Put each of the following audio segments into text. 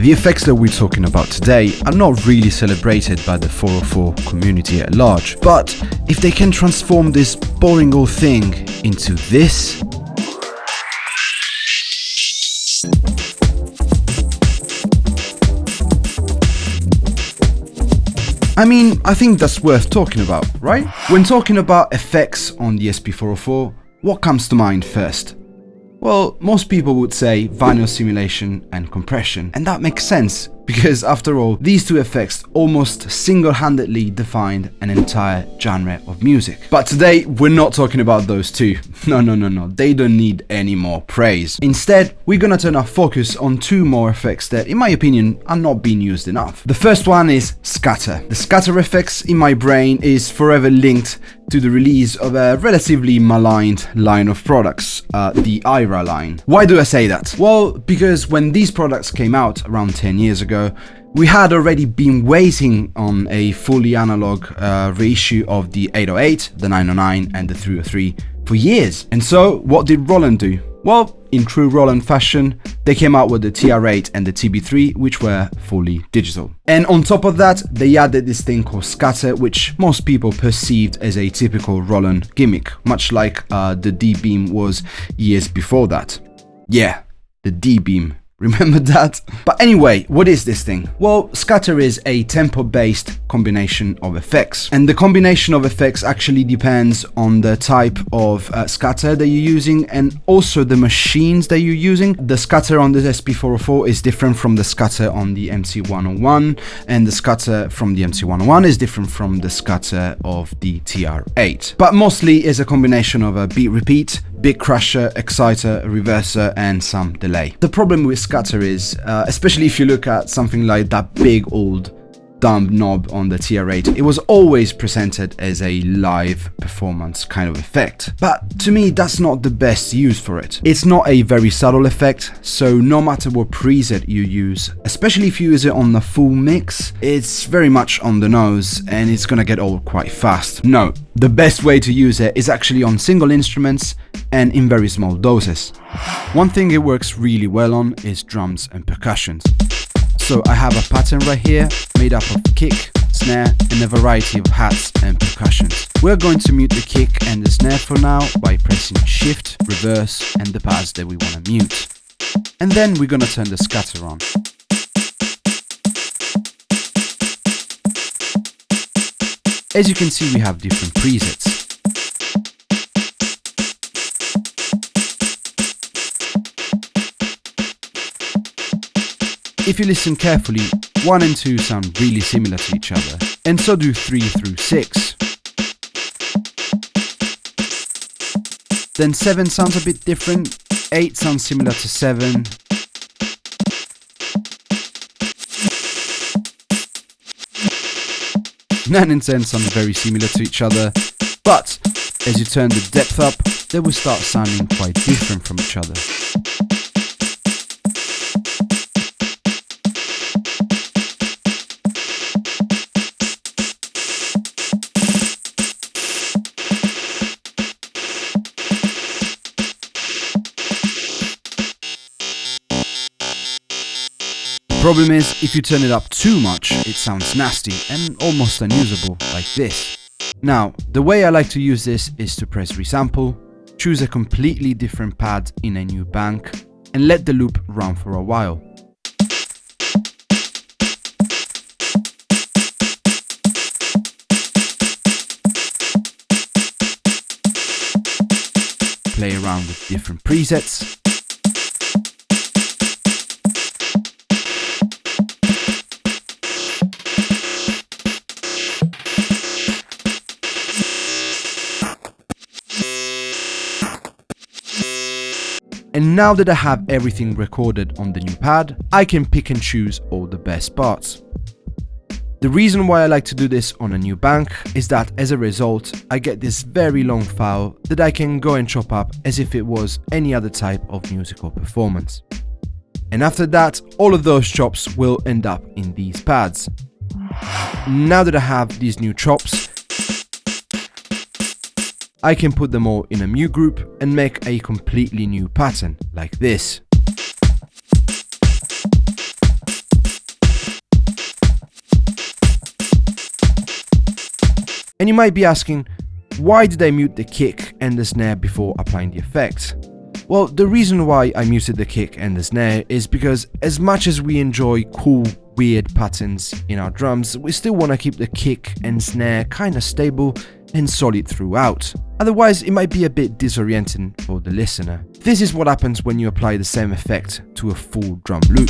The effects that we're talking about today are not really celebrated by the 404 community at large, but if they can transform this boring old thing into this, I mean, I think that's worth talking about, right? When talking about effects on the SP-404, what comes to mind first? Well, most people would say vinyl simulation and compression, and that makes sense, because after all, these two effects almost single-handedly defined an entire genre of music. But today, we're not talking about those two. No, they don't need any more praise. Instead, we're gonna turn our focus on two more effects that, in my opinion, are not being used enough. The first one is scatter. The scatter effects in my brain is forever linked to the release of a relatively maligned line of products, the IRA line. Why do I say that? Well, because when these products came out around 10 years ago, we had already been waiting on a fully analog reissue of the 808, the 909 and the 303 for years. And so what did Roland do? Well, in true Roland fashion, they came out with the TR8 and the TB3, which were fully digital. And on top of that, they added this thing called scatter, which most people perceived as a typical Roland gimmick, much like the D-beam was years before that. Yeah, the D-beam. Remember that? But anyway, what is this thing? Well, scatter is a tempo-based combination of effects. And the combination of effects actually depends on the type of scatter that you're using and also the machines that you're using. The scatter on the SP-404 is different from the scatter on the MC-101, and the scatter from the MC-101 is different from the scatter of the TR8. But mostly is a combination of a beat repeat, big crusher, exciter, reverser, and some delay. The problem with scatter is, especially if you look at something like that big old dumb knob on the TR8, it was always presented as a live performance kind of effect. But to me, that's not the best use for it. It's not a very subtle effect, so no matter what preset you use, especially if you use it on the full mix, it's very much on the nose and it's gonna get old quite fast. No, the best way to use it is actually on single instruments and in very small doses. One thing it works really well on is drums and percussions. So I have a pattern right here made up of kick, snare and a variety of hats and percussions. We're going to mute the kick and the snare for now by pressing shift, reverse and the pads that we want to mute. And then we're going to turn the scatter on. As you can see, we have different presets. If you listen carefully, 1 and 2 sound really similar to each other, and so do 3 through 6. Then 7 sounds a bit different, 8 sounds similar to 7. Nine and 10 sound very similar to each other, but as you turn the depth up, they will start sounding quite different from each other. Problem is, if you turn it up too much, it sounds nasty and almost unusable, like this. Now, the way I like to use this is to press resample, choose a completely different pad in a new bank, and let the loop run for a while. Play around with different presets. And now that I have everything recorded on the new pad, I can pick and choose all the best parts. The reason why I like to do this on a new bank is that as a result, I get this very long file that I can go and chop up as if it was any other type of musical performance. And after that, all of those chops will end up in these pads. Now that I have these new chops, I can put them all in a mu group and make a completely new pattern, like this. And you might be asking, why did I mute the kick and the snare before applying the effect? Well, the reason why I muted the kick and the snare is because as much as we enjoy cool, weird patterns in our drums, we still want to keep the kick and snare kind of stable and solid throughout. Otherwise, it might be a bit disorienting for the listener. This is what happens when you apply the same effect to a full drum loop.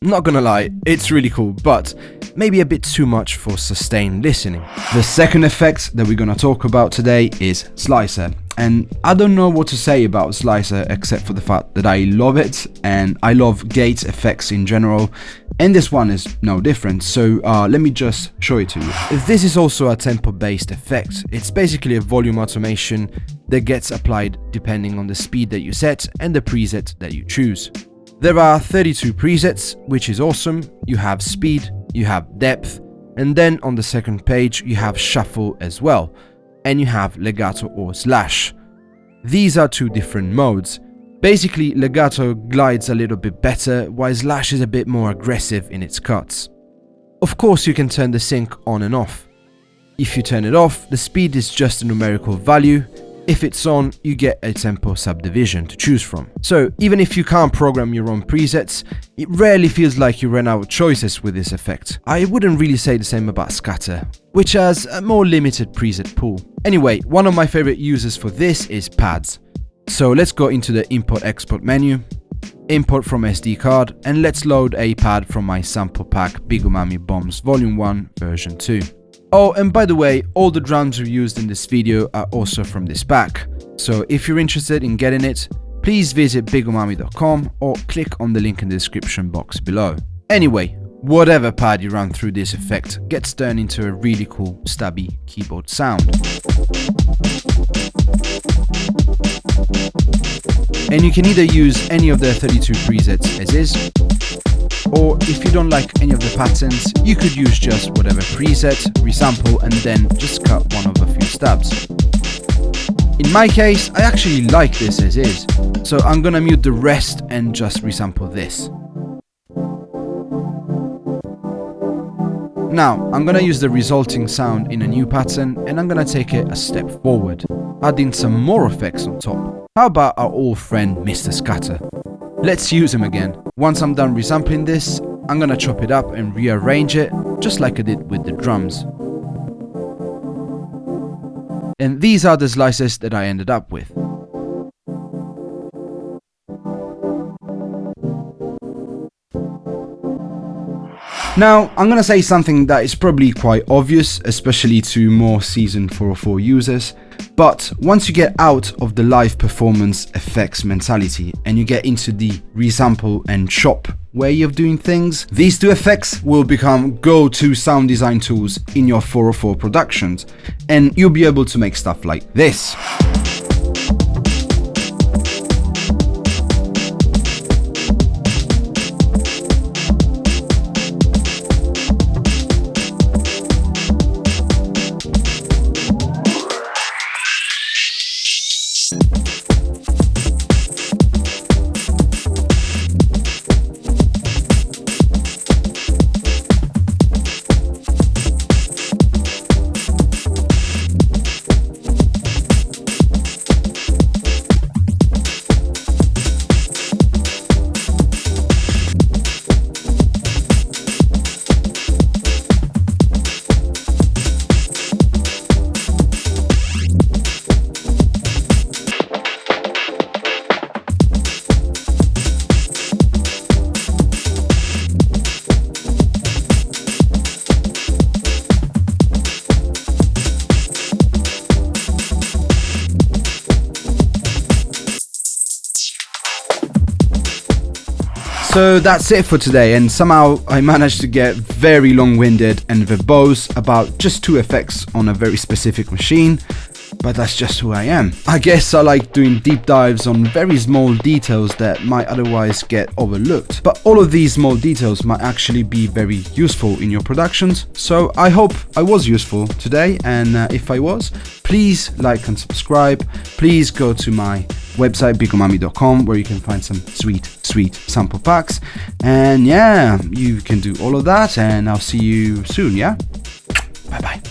Not gonna lie, it's really cool, but maybe a bit too much for sustained listening. The second effect that we're gonna talk about today is Slicer. And I don't know what to say about Slicer except for the fact that I love it, and I love gate effects in general, and this one is no different, so let me just show it to you. This is also a tempo-based effect. It's basically a volume automation that gets applied depending on the speed that you set and the preset that you choose. There are 32 presets, which is awesome. You have speed, you have depth, and then on the second page you have shuffle as well, and you have legato or slash. These are two different modes. Basically, legato glides a little bit better, while slash is a bit more aggressive in its cuts. Of course, you can turn the sync on and off. If you turn it off, the speed is just a numerical value. If it's on, you get a tempo subdivision to choose from. So even if you can't program your own presets, it rarely feels like you run out of choices with this effect. I wouldn't really say the same about scatter, which has a more limited preset pool. Anyway, one of my favorite uses for this is pads. So let's go into the import-export menu, import from SD card, and let's load a pad from my sample pack Big Umami Bombs Volume 1 version 2. Oh, and by the way, all the drums we used in this video are also from this pack. So if you're interested in getting it, please visit bigumami.com or click on the link in the description box below. Anyway, whatever pad you run through this effect gets turned into a really cool, stabby keyboard sound. And you can either use any of the 32 presets as is, or if you don't like any of the patterns, you could use just whatever preset, resample, and then just cut one of a few stabs. In my case, I actually like this as is, so I'm gonna mute the rest and just resample this. Now, I'm gonna use the resulting sound in a new pattern, and I'm gonna take it a step forward, adding some more effects on top. How about our old friend Mr. Scatter? Let's use him again. Once I'm done resampling this, I'm gonna chop it up and rearrange it, just like I did with the drums. And these are the slices that I ended up with. Now, I'm gonna say something that is probably quite obvious, especially to more seasoned 404 users, but once you get out of the live performance effects mentality and you get into the resample and chop way of doing things, these two effects will become go-to sound design tools in your 404 productions, and you'll be able to make stuff like this. So that's it for today, and somehow I managed to get very long-winded and verbose about just two effects on a very specific machine, but that's just who I am. I guess I like doing deep dives on very small details that might otherwise get overlooked, but all of these small details might actually be very useful in your productions, so I hope I was useful today, and if I was, please like and subscribe. Please go to my website bigomami.com, where you can find some sweet sample packs. And yeah, you can do all of that, and I'll see you soon. Yeah, bye bye.